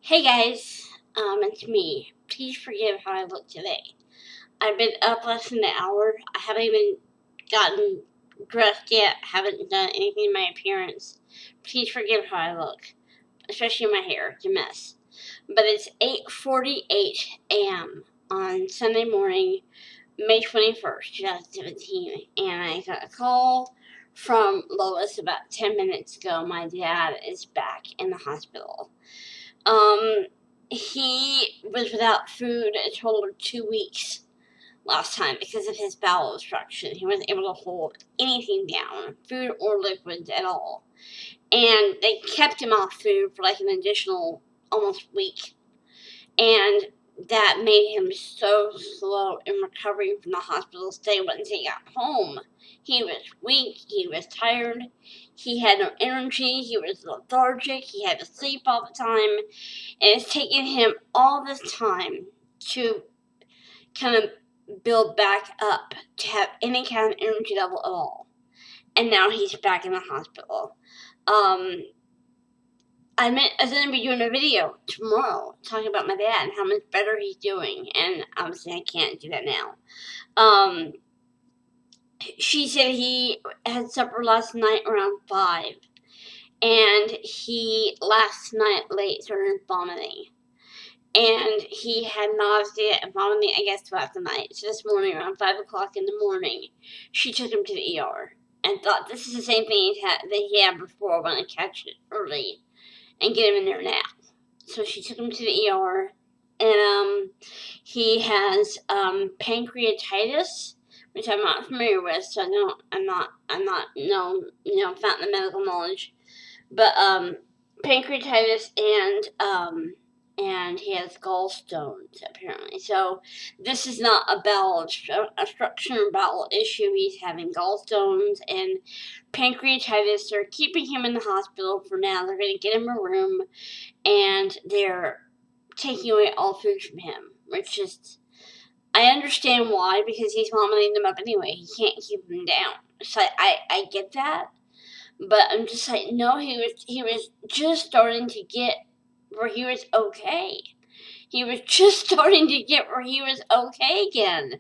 Hey guys, it's me. Please forgive how I look today. I've been up less than an hour. I haven't even gotten dressed yet. Haven't done anything in my appearance. Please forgive how I look, especially my hair. It's a mess. But it's 8:48 a.m. on Sunday morning, May 21st, 2017, and I got a call from Lois about 10 minutes ago. My dad is back in the hospital. Um, he was without food a total of 2 weeks last time because of his bowel obstruction. He wasn't able to hold anything down, food or liquids at all. And they kept him off food for like an additional almost week. And that made him so slow in recovering from the hospital stay once he got home. He was weak, he was tired, he had no energy, he was lethargic, he had to sleep all the time. And it's taken him all this time to kind of build back up to have any kind of energy level at all. And now he's back in the hospital. I was going to be doing a video tomorrow talking about my dad and how much better he's doing. And obviously I can't do that now. She said he had supper last night around 5. And he, last night late, started vomiting. And he had nausea and vomiting, I guess, throughout the night. So this morning, around 5 o'clock in the morning, she took him to the ER and thought this is the same thing that he had before. I want to catch it early and get him in there now. So she took him to the ER, and he has pancreatitis, which I'm not familiar with, so I'm not not the medical knowledge, but pancreatitis and he has gallstones apparently. So this is not a bowel obstruction or bowel issue. He's having gallstones and pancreatitis. They're keeping him in the hospital for now. They're going to get him a room, and they're taking away all food from him, which is, I understand why, because he's vomiting them up anyway. He can't keep them down. So I get that. But I'm just like, no, he was just starting to get where he was okay. He was just starting to get where he was okay again.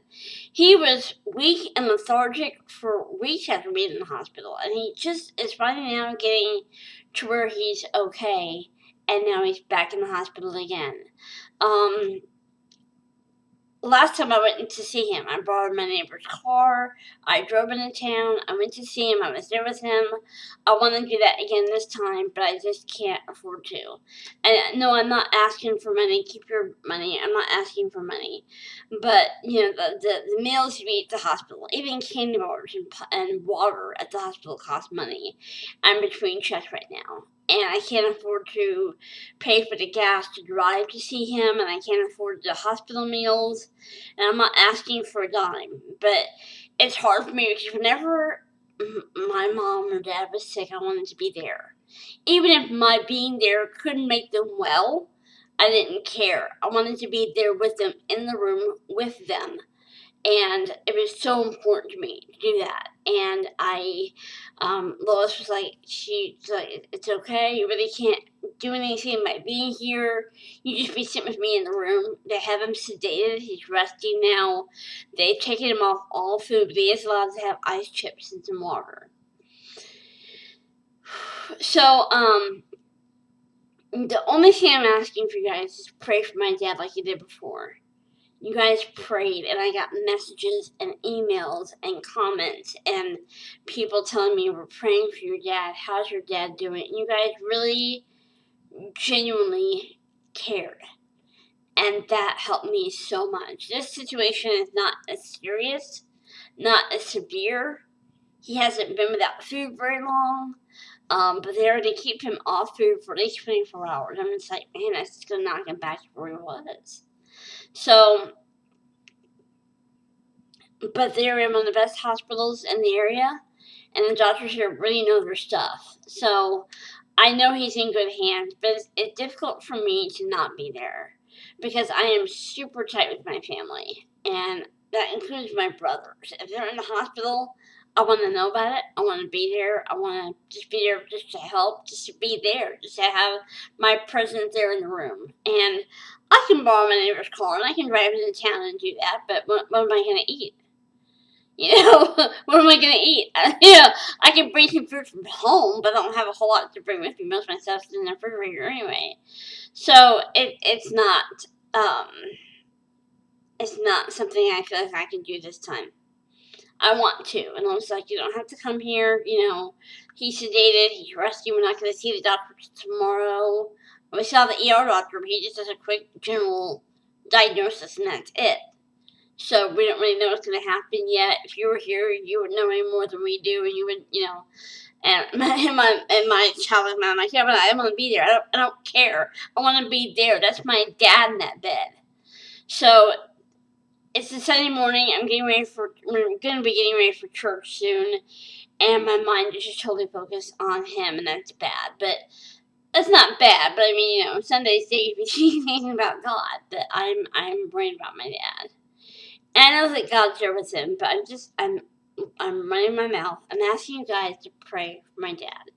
He was weak and lethargic for weeks after being in the hospital, and he just is finally now getting to where he's okay, and now he's back in the hospital again. Last time I went to see him, I borrowed my neighbor's car. I drove into town. I went to see him. I was there with him. I want to do that again this time, but I just can't afford to. And no, I'm not asking for money. Keep your money. I'm not asking for money. But, the meals you eat at the hospital, even candy bars and water at the hospital cost money. I'm between checks right now. And I can't afford to pay for the gas to drive to see him, and I can't afford the hospital meals, and I'm not asking for a dime, but it's hard for me because whenever my mom or dad was sick, I wanted to be there. Even if my being there couldn't make them well, I didn't care. I wanted to be there with them, in the room with them. And it was so important to me to do that. And Lois was like, she's like, it's okay. You really can't do anything by being here. You just be sitting with me in the room. They have him sedated. He's resting now. They've taken him off all food, but he is allowed to have ice chips and some water. So, the only thing I'm asking for you guys is pray for my dad like you did before. You guys prayed, and I got messages and emails and comments and people telling me, we're praying for your dad. How's your dad doing? You guys really genuinely cared, and that helped me so much. This situation is not as serious, not as severe. He hasn't been without food very long, but they already keep him off food for at least 24 hours. I'm just like, man, that's just going to knock him back to where he was. So, but they're in one of the best hospitals in the area, and the doctors here really know their stuff. So I know he's in good hands, but it's difficult for me to not be there because I am super tight with my family, and that includes my brothers. If they're in the hospital, I want to know about it. I want to be there. I want to just be there just to help, just to be there, just to have my presence there in the room. And I can borrow my neighbor's car and I can drive into town and do that, but what am I going to eat? What am I going to eat? I can bring some food from home, but I don't have a whole lot to bring with me. Most of my stuff's in the refrigerator anyway. So it's not something I feel like I can do this time. I want to. And I was like, you don't have to come here. He's sedated. He's resting. We're not going to see the doctor tomorrow. We saw the ER doctor, but he just does a quick general diagnosis, and that's it. So we don't really know what's going to happen yet. If you were here, you would know any more than we do, and you would, And my child was like, yeah, but I want to be there. I don't care. I want to be there. That's my dad in that bed. So it's a Sunday morning. We're going to be getting ready for church soon, and my mind is just totally focused on him, and that's bad. But that's not bad. But I mean, Sunday's day to be thinking about God. But I'm worried about my dad. And I know that God's there with him, but I'm running my mouth. I'm asking you guys to pray for my dad,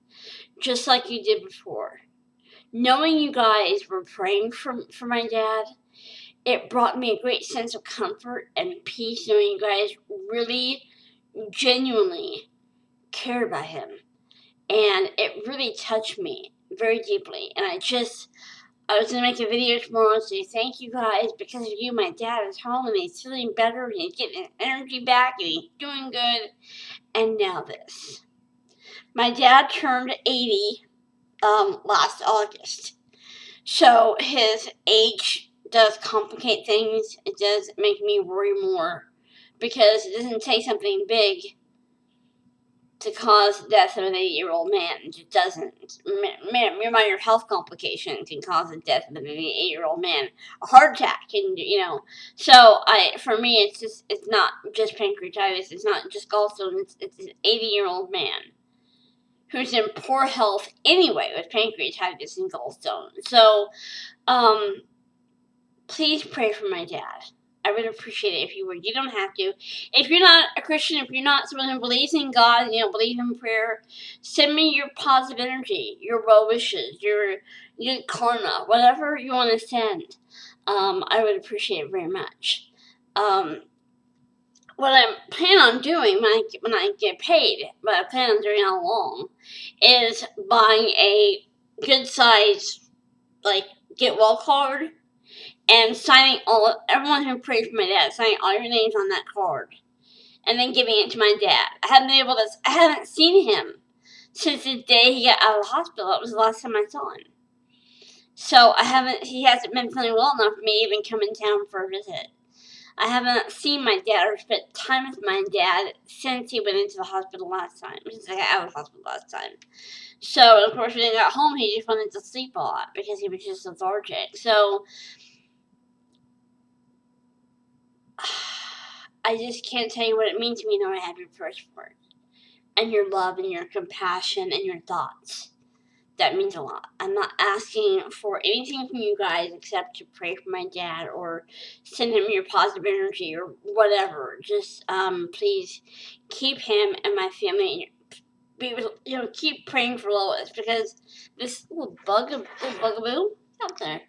just like you did before. Knowing you guys were praying for my dad, it brought me a great sense of comfort and peace, knowing you guys really, genuinely cared about him. And it really touched me very deeply. And I was going to make a video tomorrow and say thank you guys. Because of you, my dad is home and he's feeling better and he's getting his energy back and he's doing good. And now this. My dad turned 80 last August. So his age does complicate things. It does make me worry more because it doesn't take something big to cause the death of an 80-year-old man. It doesn't. Your health complication can cause the death of an 80-year-old man. A heart attack can, So for me, it's not just pancreatitis. It's not just gallstones. It's an 80-year-old man who's in poor health anyway with pancreatitis and gallstones. So, please pray for my dad. I would appreciate it if you would. You don't have to. If you're not a Christian, if you're not someone who believes in God, believe in prayer, send me your positive energy, your well wishes, your karma, whatever you want to send. I would appreciate it very much. What I plan on doing when I get paid, what I plan on doing all along, is buying a good size, get well card and signing everyone who prayed for my dad, signing all your names on that card, and then giving it to my dad. I haven't seen him since the day he got out of the hospital. That was the last time I saw him. So he hasn't been feeling well enough for me to even come in town for a visit. I haven't seen my dad or spent time with my dad since he went into the hospital last time. Since I got out of the hospital last time. So, of course, when he got home, he just wanted to sleep a lot because he was just lethargic. So, I just can't tell you what it means to me knowing I have your prayer support. And your love and your compassion and your thoughts. That means a lot. I'm not asking for anything from you guys except to pray for my dad or send him your positive energy or whatever. Just please keep him and my family. Keep praying for Lois because this little bugaboo out there.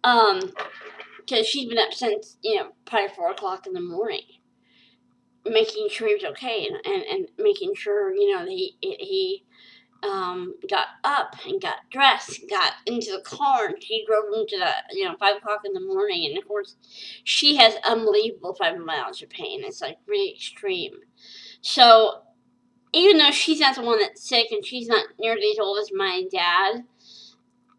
Because she's been up since probably 4:00 in the morning, making sure he was okay and making sure that he got up and got dressed, got into the car, and he drove him to the 5:00 in the morning. And of course, she has unbelievable fibromyalgia pain. It's really extreme. So even though she's not the one that's sick and she's not nearly as old as my dad,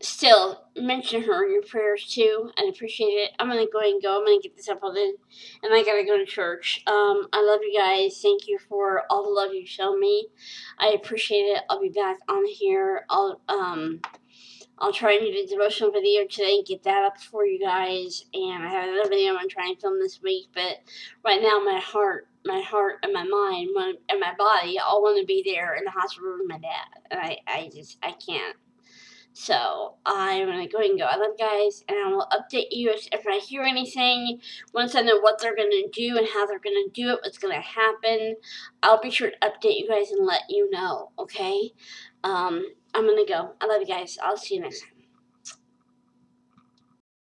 still mention her in your prayers too. I appreciate it. I'm gonna go ahead and go. I'm gonna get this uploaded, and I gotta go to church. I love you guys. Thank you for all the love you show me. I appreciate it. I'll be back on here. I'll try and do the devotional video today and get that up for you guys. And I have another video I'm gonna try and film this week. But right now, my heart, and my mind, and my body all want to be there in the hospital with my dad, and I can't. So I'm gonna go ahead and go. I love you guys, and I will update you if I hear anything. Once I know what they're gonna do and how they're gonna do it, what's gonna happen, I'll be sure to update you guys and let you know. Okay? I'm gonna go. I love you guys. I'll see you next time.